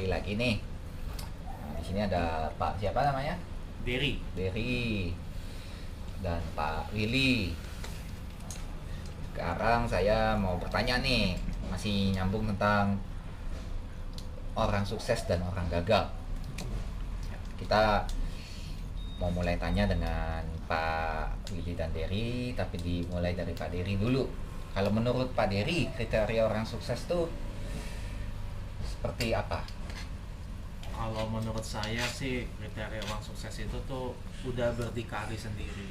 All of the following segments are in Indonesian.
kembali lagi nih. Di sini ada Pak siapa namanya? Dery dan Pak Willy. Sekarang saya mau bertanya nih, masih nyambung tentang orang sukses dan orang gagal. Kita mau mulai tanya dengan Pak Willy dan Dery, tapi dimulai dari Pak Dery dulu. Kalau menurut Pak Dery, kriteria orang sukses tuh seperti apa? Kalau menurut saya sih kriteria orang sukses itu tuh udah berdikari sendiri.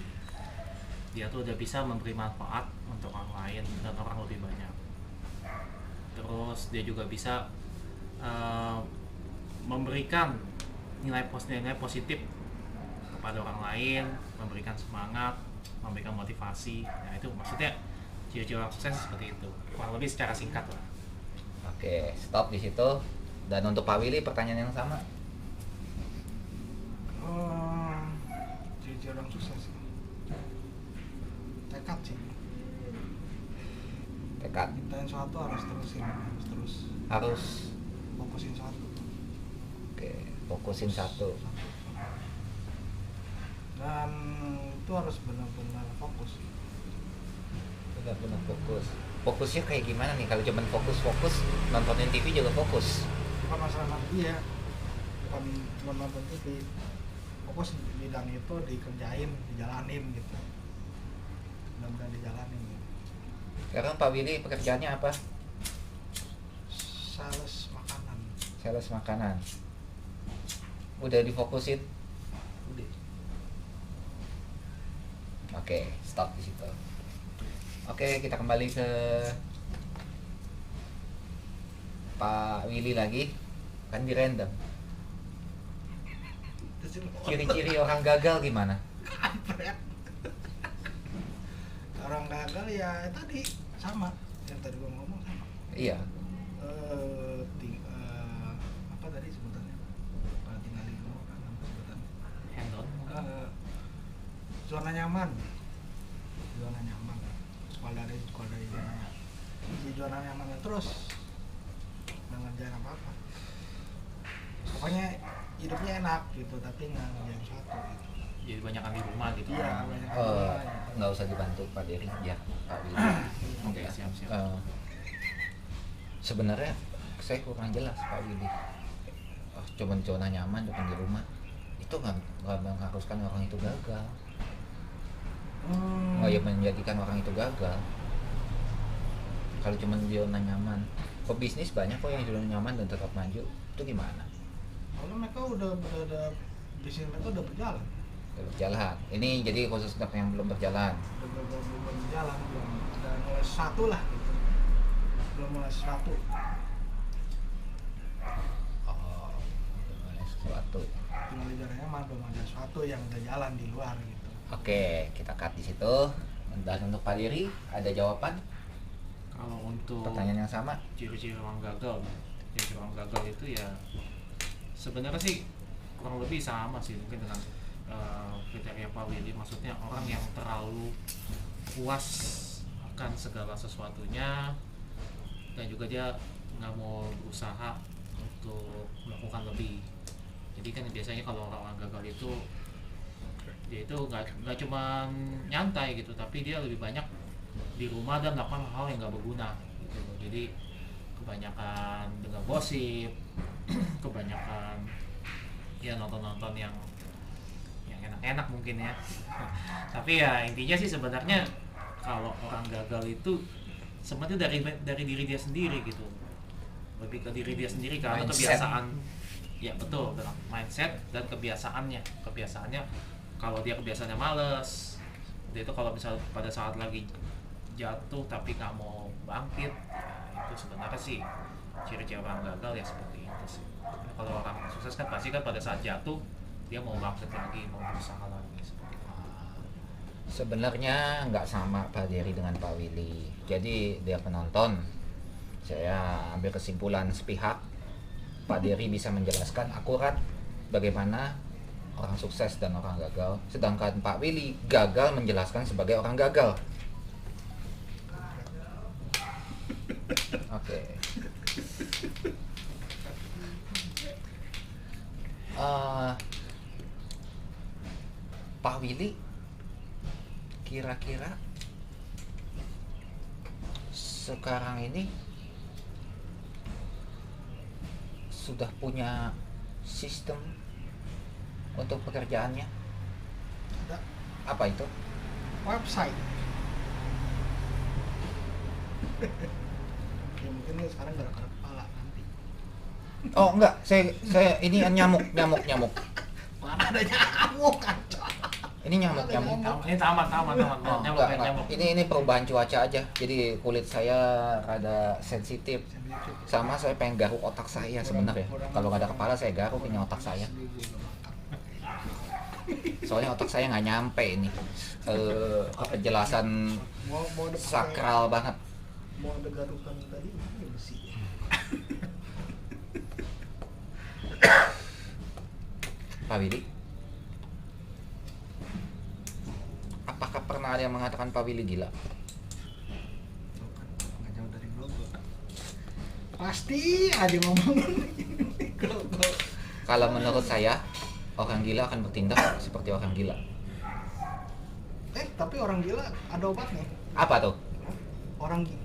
Dia tuh udah bisa memberi manfaat untuk orang lain dan orang lebih banyak. Terus dia juga bisa memberikan nilai positif kepada orang lain, memberikan semangat, memberikan motivasi. Nah itu maksudnya ciri-ciri orang sukses seperti itu. Kurang lebih secara singkat lah. Oke, stop di situ. Dan untuk Pak Willy pertanyaan yang sama. Ciri-ciri orang sukses tekad sih. Tekad. Kita yang suatu harus terus Harus fokusin satu. oke, fokusin satu. Dan itu harus benar-benar fokus. Benar-benar fokus. Fokusnya kayak gimana nih? Kalau cuma fokus nontonin TV juga fokus. Bukan masalah nanti ya, bukan cuma nonton TV. Fokus di bidang itu dikerjain, dijalanin gitu. Benar-benar dijalanin gitu. Sekarang Pak Willy pekerjaannya apa? Sales makanan. Sales makanan. Udah difokusin? Udah. Oke, stop di situ. Oke, kita kembali ke Pak Willy lagi. Kan di random. Ciri-ciri orang gagal gimana? Orang gagal ya tadi sama yang tadi gua ngomong sama. Iya. Apa tadi sebutannya? Tinggal di rumah kan apa sebutannya? Hand on. Zona nyaman. Kalau dari zona nyaman terus nggak ngerjain apa-apa. Pokoknya hidupnya enak gitu, tapi nggak ngerjain sesuatu gitu. Jadi banyak di rumah gitu. Iya, banyak Nggak usah dibantu Pak Dery, ya Pak Willy. Oke, siap. Sebenarnya saya kurang jelas Pak Willy. Cuman zona nyaman, cuman di rumah. Itu nggak mengharuskan orang itu gagal. Nggak ya menjadikan orang itu gagal. Kalau cuma zona nyaman, pebisnis banyak kok yang zona nyaman dan tetap maju. Itu gimana? Kalau mereka udah bisnis mereka udah berjalan. Udah berjalan. Ini jadi khusus untuk yang belum berjalan. Belum berjalan, belum ada mulai sesuatu lah gitu. Belum mulai sesuatu. Oh, belum ada sesuatu. Tinggal di zona nyaman, belum ada sesuatu yang udah jalan di luar gitu. Oke, kita cut di situ. Dan untuk Pak Dery, ada jawaban Kalau untuk pertanyaan yang sama? ciri-ciri orang gagal itu ya sebenarnya sih kurang lebih sama sih mungkin dengan kriteria Pak Willy. Maksudnya orang yang terlalu puas akan segala sesuatunya dan juga dia nggak mau berusaha untuk melakukan lebih. Jadi kan biasanya kalau orang gagal itu dia itu nggak cuma nyantai gitu, tapi dia lebih banyak di rumah dan melakukan hal yang nggak berguna gitu. Jadi kebanyakan dengar gosip, kebanyakan ya nonton yang enak-enak mungkin ya. Tapi ya intinya sih sebenarnya kalau orang gagal itu sebenarnya dari diri dia sendiri gitu, lebih ke diri dia sendiri karena Mindset. kebiasaan. Ya betul, dalam mindset dan kebiasaannya kalau dia kebiasaannya males, dia itu kalau misal pada saat lagi jatuh tapi nggak mau bangkit, ya itu sebenarnya sih ciri-ciri orang gagal ya seperti itu sih. Kalau orang sukses kan pasti kan pada saat jatuh dia mau bangkit lagi, mau berusaha lagi seperti itu. Sebenarnya nggak sama Pak Dery dengan Pak Willy. Jadi dia penonton, saya ambil kesimpulan sepihak. Pak Dery bisa menjelaskan akurat bagaimana orang sukses dan orang gagal, sedangkan Pak Willy gagal menjelaskan sebagai orang gagal. Oke. Eh, Pak Willy kira-kira sekarang ini sudah punya sistem untuk pekerjaannya? Ada Apa itu? website. Ya mungkin lu sekarang gerak-gerak kepala nanti. Oh enggak, saya ini nyamuk. Mana ada nyamuk kacau. Ini nyamuk. Ini tamat Oh, nyamuk. enggak. Ini perubahan cuaca aja. Jadi kulit saya rada sensitif. Sama saya pengen garuk otak saya sebenarnya. Kalau nggak ada kepala saya garuk ini otak saya. Soalnya otak saya nggak nyampe ini. Penjelasan Mau ada pakai- sakral banget. mau ada garukan tadi ini besi. Pak Willy, apakah pernah ada yang mengatakan Pak Willy gila? Nggak jauh dari Grogol. Pasti aja ngomongin Grogol. Kalau menurut saya, orang gila akan bertindak seperti orang gila. Tapi orang gila ada obatnya. Apa tuh?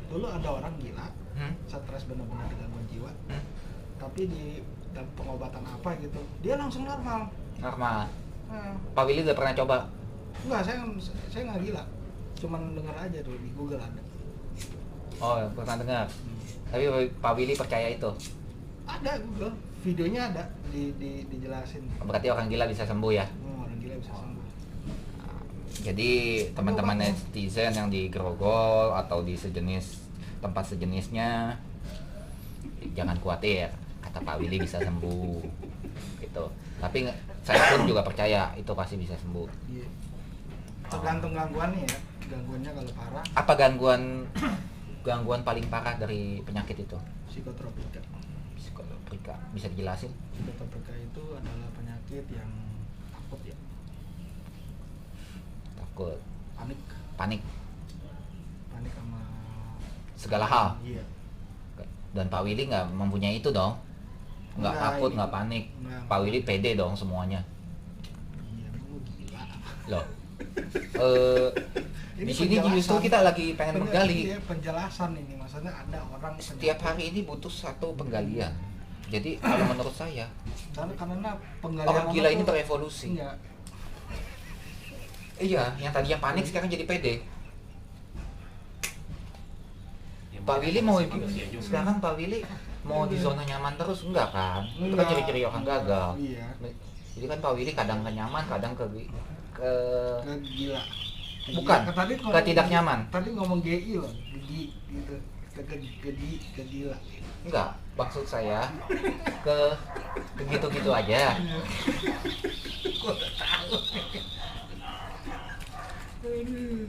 Dulu ada orang gila, Hmm? stres benar-benar gangguan jiwa. Hmm? Tapi di dalam pengobatan apa gitu, dia langsung normal. Normal. Nah, Pak Willy udah pernah coba? enggak, saya nggak gila. Cuman dengar aja dulu di Google ada. Oh, pernah dengar. Tapi Pak Willy percaya itu. Ada Google, videonya ada dijelasin. Berarti orang gila bisa sembuh ya. Orang gila bisa sembuh. Jadi teman-teman netizen yang di Grogol atau di tempat sejenisnya, jangan khawatir, kata Pak Willy bisa sembuh gitu. Tapi saya pun juga percaya itu pasti bisa sembuh. Iya. Tergantung gangguannya ya. Gangguannya kalau parah, Apa gangguan paling parah dari penyakit itu? psikotropika. Psikotropika, bisa dijelasin? Psikotropika itu adalah penyakit yang takut ya, Takut, panik sama segala hal. Iya. Dan Pak Willy nggak mempunyai itu dong, nggak Nggak, takut, ini- nggak panik. nggak. Pak Willy pede dong semuanya. Iya, lu gila. Loh, di sini penjelasan. justru kita lagi pengen menggali. Iya, penjelasan ini maksudnya ada orang Setiap hari ini butuh satu penggalian. Jadi kalau menurut saya karena penggalian orang gila ini tuh- berevolusi. Iya. Iya, yang tadinya panik sekarang jadi pede. Ya, Pak mungkin Willy mau manusia juga. sekarang Pak Willy mau di zona nyaman terus enggak kan? Itu kan Enggak. ciri-ciri orang gagal. Iya. Jadi kan Pak Willy kadang ke nyaman, kadang ke Ke gila. Bukan, Tadi ke tidak nyaman. Tadi ngomong GI loh, gigi gitu. Ke gila. Enggak, maksud saya ke gitu-gitu aja. Gua udah tahu. Aduh.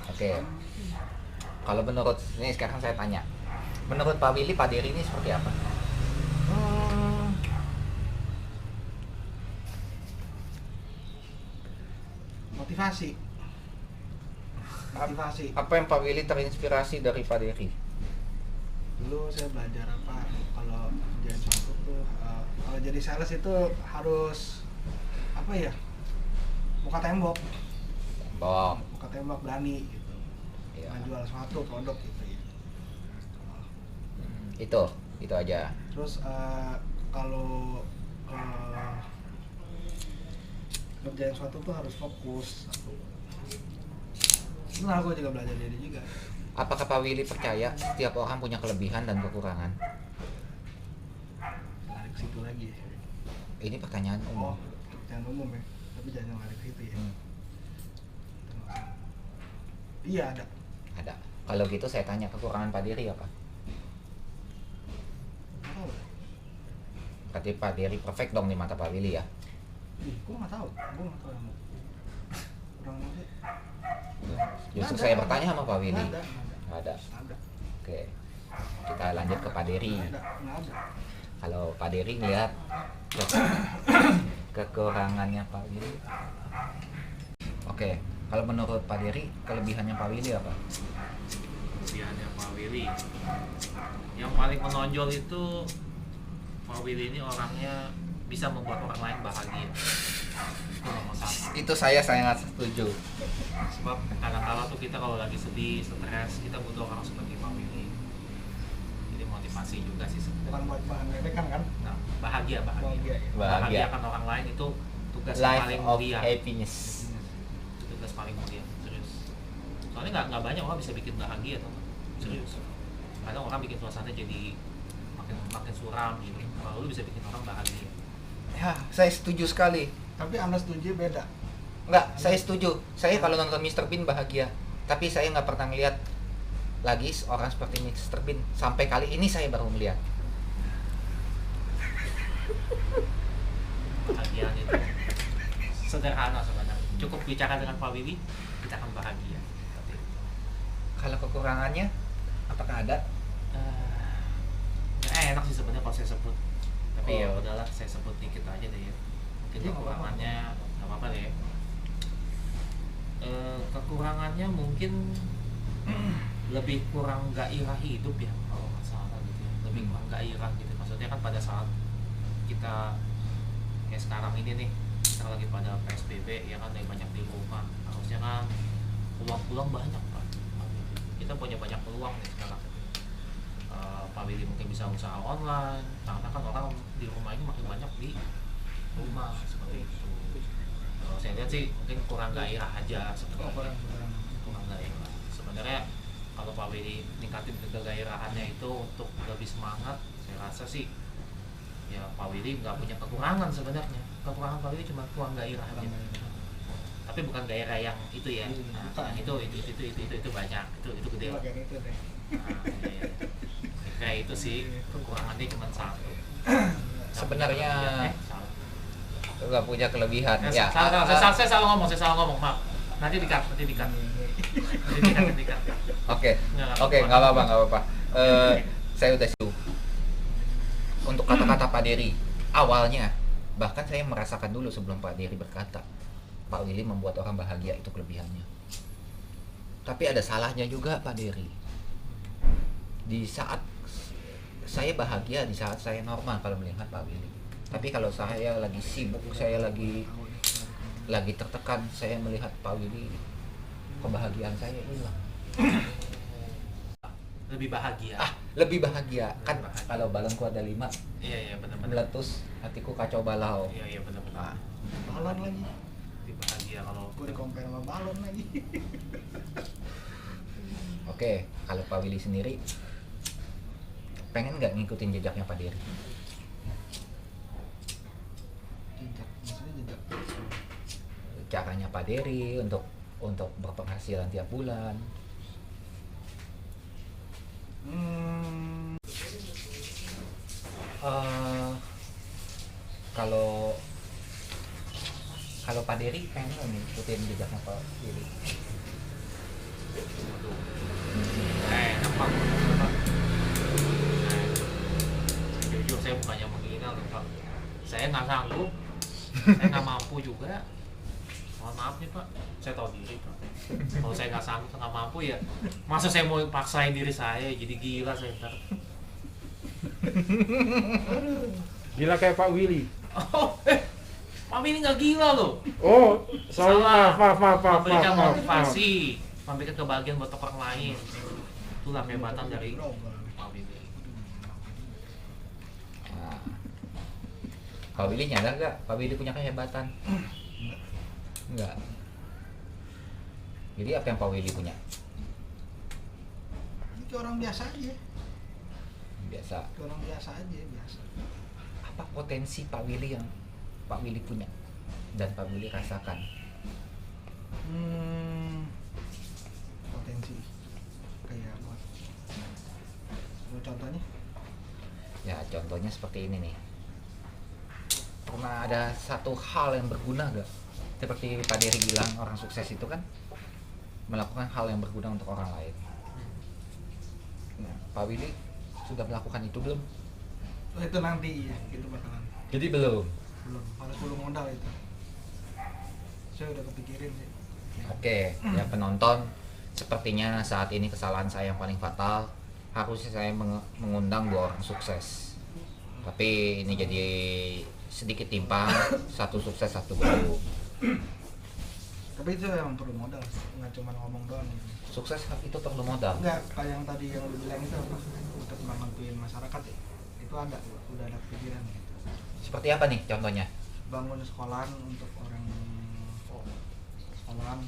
Oke. Kalau menurut ini sekarang saya tanya. Menurut Pak Willy, Pak Dery ini seperti apa? Motivasi. Apa yang Pak Willy terinspirasi dari Pak Dery? Dulu saya belajar apa kalau jadi suatu tuh kalau jadi sales itu harus apa ya, buka tembok berani gitu. Iya. Menjual suatu produk gitu ya. Itu aja. Terus kalau ngerjain suatu tuh harus fokus satu. Nah, gue juga belajar dari dia juga. Apakah Pak Willy percaya setiap orang punya kelebihan dan kekurangan? Lari ke situ lagi. Ini pertanyaan umum. Oh, jangan umum ya, tapi jangan lari ke situ ya. Hmm, Iya ada. ada. Kalau gitu saya tanya kekurangan Pak Dery apa? Oh, Berarti Pak Dery perfect dong di mata Pak Willy ya? gue nggak tahu yang kurang sih. Justru Ada. saya bertanya sama Pak Willy. Nggak ada. Ada. Oke. Kita lanjut ke Pak Dery. Nggak ada. Kalau Pak Dery ngeliat kekurangannya Pak Willy. Oke. Kalau menurut Pak Dery, kelebihannya Pak Willy apa? Kelebihannya Pak Willy yang paling menonjol itu Pak Willy ini orangnya bisa membuat orang lain bahagia. Itu nomor satu. Itu saya sangat setuju. Sebab kadang-kala tuh kita kalau lagi sedih, stres, kita butuh orang seperti Pak Willy. Jadi motivasi juga sih sebenarnya. Bukan buat bahan ledekan kan? Nah, bahagia. Bahagia ya. Bahagia. Bahagiakan orang lain itu tugas Life paling of mulia. happiness. Itu tugas paling mulia, serius. Soalnya nggak banyak orang bisa bikin bahagia tuh, serius. Kadang orang bikin suasana jadi makin suram gitu. Kalau lu bisa bikin orang bahagia. Ya, saya setuju sekali. Tapi Anda setuju beda. Enggak, saya setuju. Saya kalau nonton Mr. Bean bahagia. Tapi saya nggak pernah ngeliat lagi orang seperti Mr. Bean. Sampai kali ini saya baru melihat. Bahagia itu sederhana sebenarnya. Cukup bicara dengan Pak Willy, kita akan bahagia. Tapi Kalau kekurangannya, apakah ada? nggak enak sih sebenarnya kalau saya sebut. Tapi ya Oh. udahlah, saya sebut dikit aja deh ya. Mungkin Iya, nggak kekurangannya nggak apa-apa deh. Kekurangannya mungkin lebih kurang gairah hidup ya kalau nggak salah gitu ya. Lebih kurang gairah gitu. Maksudnya kan pada saat kita kayak sekarang ini nih, kita lagi pada PSBB ya kan, lagi banyak di rumah, harusnya kan peluang banyak Pak. Kita punya banyak peluang nih sekarang. Pak Willy mungkin bisa usaha online, karena kan orang di rumah ini makin banyak di rumah seperti itu. Kalau saya lihat sih mungkin kurang gairah aja sebenarnya. Kurang gairah. Sebenarnya kalau Pak Willy ningkatin kegairahannya itu untuk lebih semangat, saya rasa sih ya Pak Willy nggak punya kekurangan sebenarnya. Kekurangan Pak Willy cuma kurang gairah aja. Tapi bukan gairah yang itu ya. Nah, yang itu banyak. Itu gede. Itu bagian itu deh. Nah, iya. Kayak itu sih kekurangannya cuma satu. Sebenarnya Salah. nggak punya kelebihan. Ya. Saya salah ngomong, maaf. Nanti dikat. Oke, Nggak oke, nggak apa-apa. Saya udah setuju. Untuk kata-kata Pak Dery, awalnya bahkan saya merasakan dulu sebelum Pak Dery berkata, Pak Willy membuat orang bahagia, itu kelebihannya. Tapi ada salahnya juga Pak Dery. Di saat saya bahagia, di saat saya normal kalau melihat Pak Willy. Tapi kalau saya lagi sibuk, saya lagi tertekan, saya melihat Pak Willy, kebahagiaan saya hilang. Lebih bahagia. Lebih bahagia kan. Bahagia. Kalau balonku ada 5, Iya benar-benar. meletus, hatiku kacau balau. Iya benar-benar. Ah, Balon lagi. Lebih bahagia kalau Gue di-compare sama balon lagi. Oke, kalau Pak Willy sendiri pengen nggak ngikutin jejaknya Pak Dery? Jejak, maksudnya jejak. Caranya Pak Dery untuk berpenghasilan tiap bulan. Eh, kalau Pak Dery pengen nggak ngikutin jejaknya Pak Willy? Waduh. Nampak. Jujur saya bukannya menghina loh Pak. Saya nggak sanggup. Saya nggak mampu juga. Mohon maaf nih Pak. Saya tahu diri Pak. Kalau saya nggak sanggup, nggak mampu ya. Masa saya mau paksain diri saya jadi gila saya ntar. Gila kayak Pak Willy. Oh, Pak Willy nggak gila loh. Oh, Salah. maaf. Memberikan motivasi, memberikan kebahagiaan buat orang lain. Itulah kehebatan dari Pak Willy. Nah, Pak Willy nyadar nggak? Pak Willy punya kehebatan? Enggak. Jadi apa yang Pak Willy punya? Ini kayak orang biasa aja. Biasa. Kayak orang biasa aja, biasa. Apa potensi Pak Willy yang Pak Willy punya dan Pak Willy rasakan? Potensi kayak apa? Contohnya? Ya contohnya seperti ini nih. Pernah ada satu hal yang berguna gak? Seperti Pak Dery bilang, orang sukses itu kan melakukan hal yang berguna untuk orang lain. Nah, Pak Willy sudah melakukan itu belum? Oh, itu nanti ya, gitu bakalan. Jadi belum. Harus belum modal itu. Saya udah kepikirin sih. Oke, ya penonton, sepertinya saat ini kesalahan saya yang paling fatal. Harusnya saya mengundang 2 orang sukses. Tapi ini jadi sedikit timpang, satu sukses satu belum. Tapi itu emang perlu modal, nggak cuma ngomong doang gitu. Sukses itu perlu modal. Enggak, kayak yang tadi yang lu bilang itu apa? Untuk membantuin masyarakat ya. Itu udah ada pikiran gitu. Seperti apa nih contohnya? Bangun sekolahan untuk orang sekolahan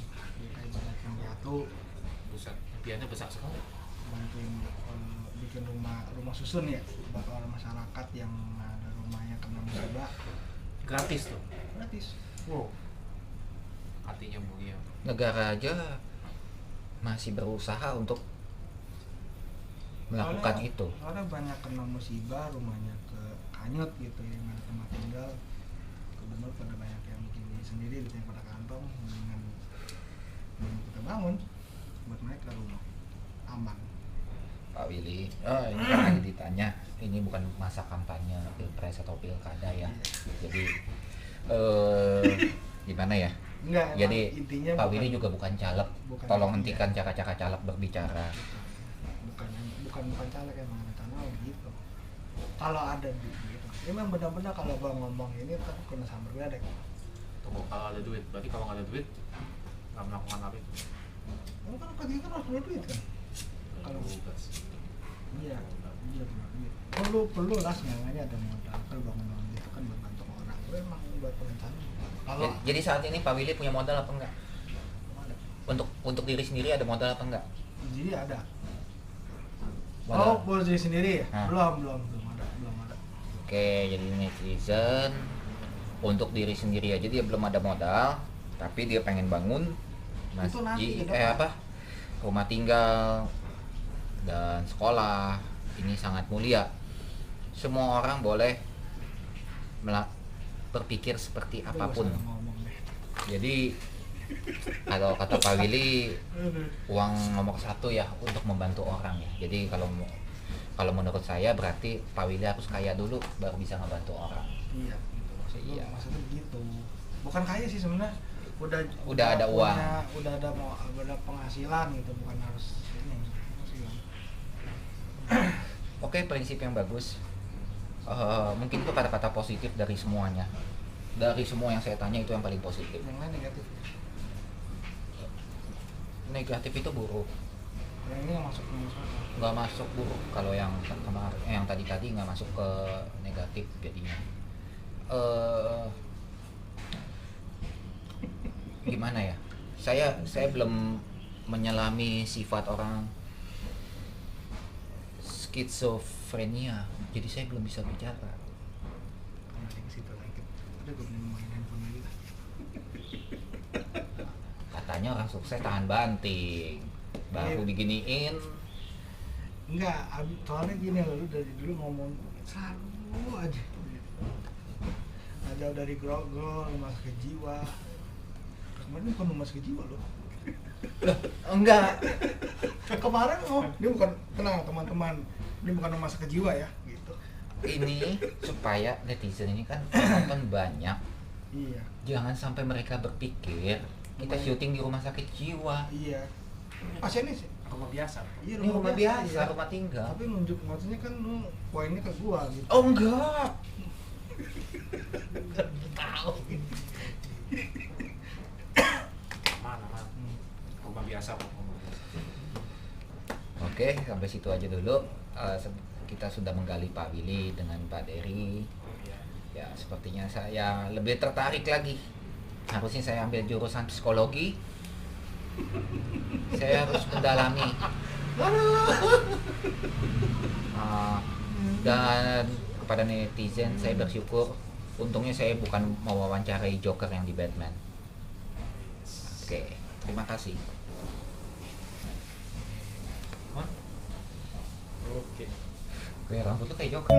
kayak banyak yang piatu, Buset, impiannya besar sekali. bantuin bikin rumah susun ya buat orang masyarakat yang ada rumahnya kena musibah Gratis tuh. gratis. Wow. Hatinya mulia. Negara aja masih berusaha untuk melakukan itu. Soalnya banyak kena musibah, rumahnya ke kanyut gitu, yang ada tempat tinggal. Gubernur pada banyak yang bikin diri sendiri gitu, yang pada kantong, dengan kita bangun buat mereka rumah aman. Pak Willy, ini kan lagi ditanya, ini bukan masa kampanye pilpres atau pilkada ya. Jadi gimana ya? Enggak, Jadi intinya Pak Willy juga bukan caleg. bukan Tolong iya. hentikan cara-cara caleg berbicara. bukan caleg emang karena gitu. Kalau ada gitu, emang benar-benar kalau bang ngomong ini kan kena sambar gledek. Tunggu, kalau ada duit. Berarti kalau nggak ada duit, nggak melakukan apa itu. Emang kan pagi kan harus punya duit kan? Kalau Tugas. iya punya duit. Perlu lah sebenarnya ada modal. Kalau bangun gitu kan buat bantu orang. Itu emang buat perencanaan. Kalau Jadi saat ini Pak Willy punya modal apa enggak? ada, Untuk diri sendiri ada modal apa enggak? jadi ada. Modal. Oh, buat diri sendiri ya? Hah? Belum ada. Oke, jadi netizen untuk diri sendiri aja dia belum ada modal, tapi dia pengen bangun Itu nanti ke depan. rumah tinggal dan sekolah. Ini sangat mulia. Semua orang boleh berpikir seperti Aduh, apapun. salah ngomong deh. Jadi kalau kata Pak Willy, uang nomor satu ya untuk membantu orang ya. Jadi kalau menurut saya berarti Pak Willy harus kaya dulu baru bisa ngebantu orang. Iya, gitu. Iya. Maksudnya gitu. Bukan kaya sih sebenarnya. Udah ada uang. Udah ada penghasilan gitu, bukan harus ini penghasilan. Oke, prinsip yang bagus. Mungkin itu kata-kata positif dari semuanya. Dari semua yang saya tanya itu yang paling positif. Yang lain negatif. Negatif itu buruk. Yang ini yang masuk Nggak masuk buruk. Kalau yang kemarin, yang tadi nggak masuk ke negatif jadinya. Gimana ya? Saya belum menyelami sifat orang skizofrenia, jadi saya belum bisa bicara. kembali ke situ lagi. Udah gue beli main handphone lagi lah. Katanya orang sukses tahan banting, baru Iya. diginiin. Enggak, soalnya gini loh, lu dari dulu ngomong selalu aja. Nggak jauh dari grogol, rumah sakit jiwa. Kemarin bukan rumah sakit jiwa loh. Enggak. Kemarin dia bukan, tenang teman-teman, dia bukan rumah sakit jiwa ya, gitu. Ini supaya netizen ini kan penonton banyak. Iya, Jangan sampai mereka berpikir kita syuting di rumah sakit jiwa. iya. Pasiennya sih. Rumah biasa. Iya, Ini rumah biasa, iya. rumah tinggal. Tapi nunjuk maksudnya kan lu poinnya ke gua gitu. Oh enggak. Tahu. Aman. Rumah biasa kok. Rumah biasa. Oke, sampai situ aja dulu. Kita sudah menggali Pak Willy dengan Pak Dery. Iya. Ya, sepertinya saya lebih tertarik lagi. Harusnya saya ambil jurusan psikologi. Saya harus mendalami. Dan kepada netizen saya bersyukur. Untungnya saya bukan mewawancarai Joker yang di Batman. Oke, terima kasih. Hah? Oke. Oke, rambut lu kayak Joker.